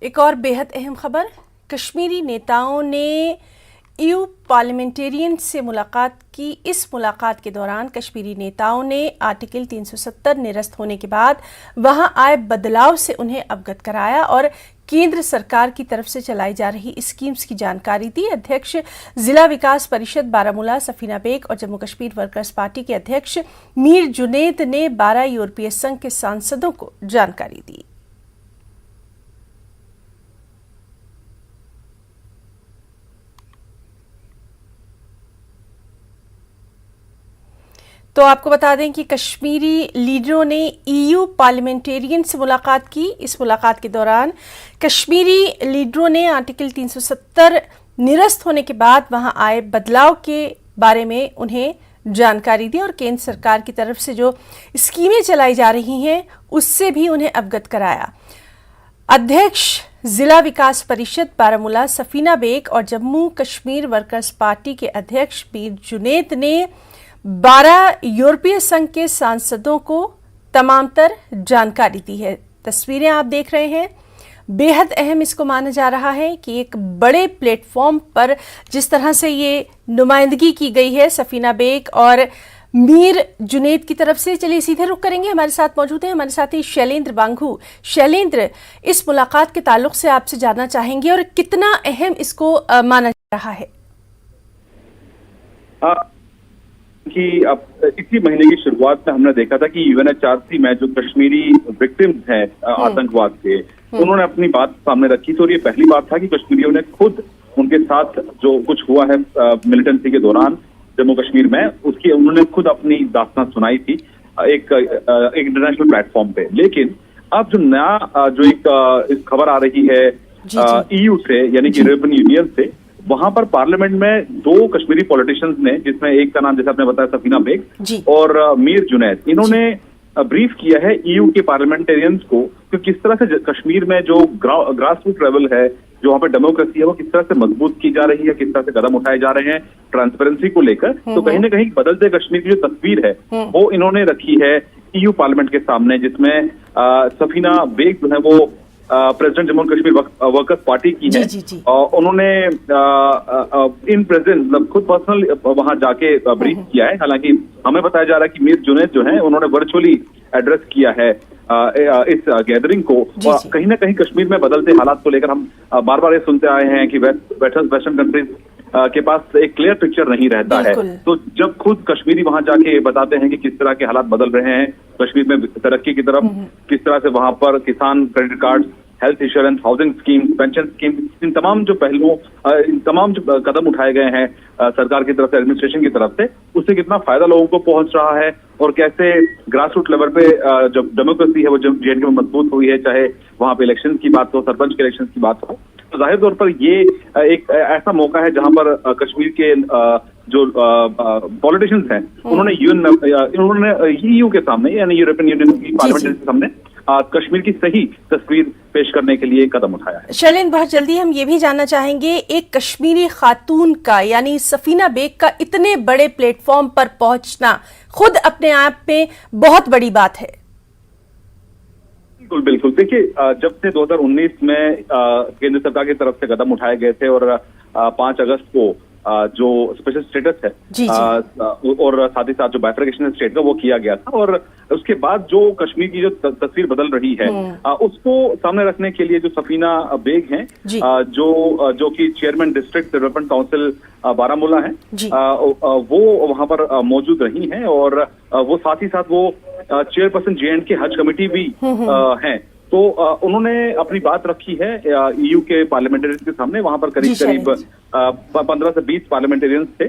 एक और बेहद अहम खबर, कश्मीरी नेताओं ने ईयू पार्लियामेंटेरियन से मुलाकात की। इस मुलाकात के दौरान कश्मीरी नेताओं ने आर्टिकल 370 निरस्त होने के बाद वहां आए बदलाव से उन्हें अवगत कराया और केंद्र सरकार की तरफ से चलाई जा रही स्कीम्स की जानकारी दी। अध्यक्ष जिला विकास परिषद बारामूला सफीना बेग और जम्मू कश्मीर वर्कर्स पार्टी के अध्यक्ष मीर जुनैद ने 12 यूरोपीय संघ के सांसदों को जानकारी दी। तो आपको बता दें कि कश्मीरी लीडरों ने ईयू पार्लियामेंटेरियन से मुलाकात की। इस मुलाकात के दौरान कश्मीरी लीडरों ने आर्टिकल 370 निरस्त होने के बाद वहां आए बदलाव के बारे में उन्हें जानकारी दी और केंद्र सरकार की तरफ से जो स्कीमें चलाई जा रही हैं उससे भी उन्हें अवगत कराया। अध्यक्ष जिला विकास परिषद बारामूला सफीना बेग और जम्मू कश्मीर वर्कर्स पार्टी के अध्यक्ष मीर जुनैद ने 12 यूरोपीय संघ के सांसदों को तमाम तर जानकारी दी है। तस्वीरें आप देख रहे हैं, बेहद अहम इसको माना जा रहा है कि एक बड़े प्लेटफॉर्म पर जिस तरह से ये नुमाइंदगी की गई है सफीना बेग और मीर जुनैद की तरफ से। चलिए सीधे रुख करेंगे, हमारे साथ मौजूद हैं हमारे साथी शैलेंद्र बांगू। शैलेंद्र, इस मुलाकात के ताल्लुक से आपसे जानना चाहेंगे और कितना अहम इसको माना जा रहा है? कि अब इसी महीने की शुरुआत में हमने देखा था कि यूएनएचआरसी में जो कश्मीरी विक्टिम्स हैं आतंकवाद के, उन्होंने अपनी बात सामने रखी थी और ये पहली बार था कि कश्मीरियों ने खुद उनके साथ जो कुछ हुआ है मिलिटेंसी के दौरान जम्मू कश्मीर में, उसकी उन्होंने खुद अपनी दास्तान सुनाई थी एक इंटरनेशनल प्लेटफॉर्म पे। लेकिन अब जो नया जो एक खबर आ रही है ईयू से, यानी कि यूरोपियन यूनियन से, वहां पर पार्लियामेंट में 2 कश्मीरी पॉलिटिशियंस ने, जिसमें एक का नाम जैसे आपने बताया सफीना बेग और मीर जुनैद, इन्होंने ब्रीफ किया है ईयू के पार्लियामेंटेरियंस को कि किस तरह से कश्मीर में जो ग्रास रूट लेवल है, जो वहां पर डेमोक्रेसी है, वो किस तरह से मजबूत की जा रही है, किस तरह से कदम उठाए जा रहे हैं ट्रांसपेरेंसी को लेकर। तो कहीं ना कहीं बदलते कश्मीर की जो तस्वीर है वो इन्होंने रखी है ईयू पार्लियामेंट के सामने, जिसमें सफीना बेग जो है वो president Jammu Kashmir workers party की है। उन्होंने इन प्रेजेंस मतलब खुद पर्सनल वहां जाके ब्रीफ किया है। हालांकि हमें बताया जा रहा है कि मीर जुनैद जो है उन्होंने वर्चुअली एड्रेस किया है इस गैदरिंग को। कहीं ना कहीं कश्मीर में बदलते हालात को लेकर हम बार बार ये सुनते आए हैं कि वेस्टर्न कंट्रीज के पास एक क्लियर पिक्चर नहीं रहता है। तो जब खुद कश्मीरी वहां जाके बताते हैं कि किस तरह के हालात बदल रहे हैं कश्मीर में तरक्की की तरफ, किस तरह से वहां पर किसान credit card, health insurance, housing scheme, pension scheme, इन तमाम जो पहलुओं, इन तमाम जो कदम उठाए गए हैं सरकार की तरफ से, एडमिनिस्ट्रेशन की तरफ से, उससे कितना फायदा लोगों को पहुंच रहा है और कैसे ग्रास रूट लेवल पे जब डेमोक्रेसी है वो जेएनके में मजबूत हुई है, चाहे वहां पे इलेक्शन की बात हो, सरपंच के इलेक्शन की बात हो। तो जाहिर तौर पर ये एक ऐसा मौका है जहां पर कश्मीर के जो पॉलिटिशियंस हैं उन्होंने ईयू के सामने, यानी यूरोपियन यूनियन की पार्लियामेंट के सामने कश्मीर की सही तस्वीर पेश करने के लिए कदम उठाया है। शैलेंद्र, बहुत जल्दी हम ये भी जानना चाहेंगे, एक कश्मीरी खातून का यानी सफीना बेग का इतने बड़े प्लेटफॉर्म पर पहुंचना खुद अपने आप में बहुत बड़ी बात है। बिल्कुल बिल्कुल। देखिए, जब से 2019 में केंद्र सरकार की तरफ से कदम उठाए गए थे और 5 अगस्त को जो स्पेशल स्टेटस है और साथ ही साथ जो बाइफरकेशन स्टेट का वो किया गया था, और उसके बाद जो कश्मीर की जो तस्वीर बदल रही है उसको सामने रखने के लिए जो सफीना बेग हैं, जो कि chairman district development council Baramulla है, वो वहां पर मौजूद रही हैं और वो साथ ही साथ वो चेयरपर्सन जेएंडके हज कमेटी भी हैं। तो उन्होंने अपनी बात रखी है ईयू के पार्लियामेंटेरियंस के सामने। वहां पर करीब 15 से 20 पार्लियामेंटेरियंस थे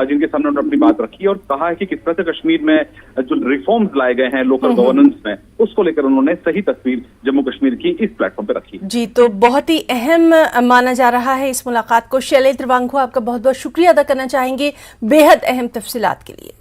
जिनके सामने उन्होंने अपनी बात रखी और कहा है कि किस तरह से कश्मीर में जो रिफॉर्म्स लाए गए हैं लोकल गवर्नेंस में, उसको लेकर उन्होंने सही तस्वीर जम्मू कश्मीर की इस प्लेटफॉर्म पे रखी। जी, तो बहुत ही अहम माना जा रहा है इस मुलाकात को। शैलेंद्र बांगू, आपका बहुत बहुत शुक्रिया अदा करना चाहेंगे बेहद अहम तफसीलात के लिए।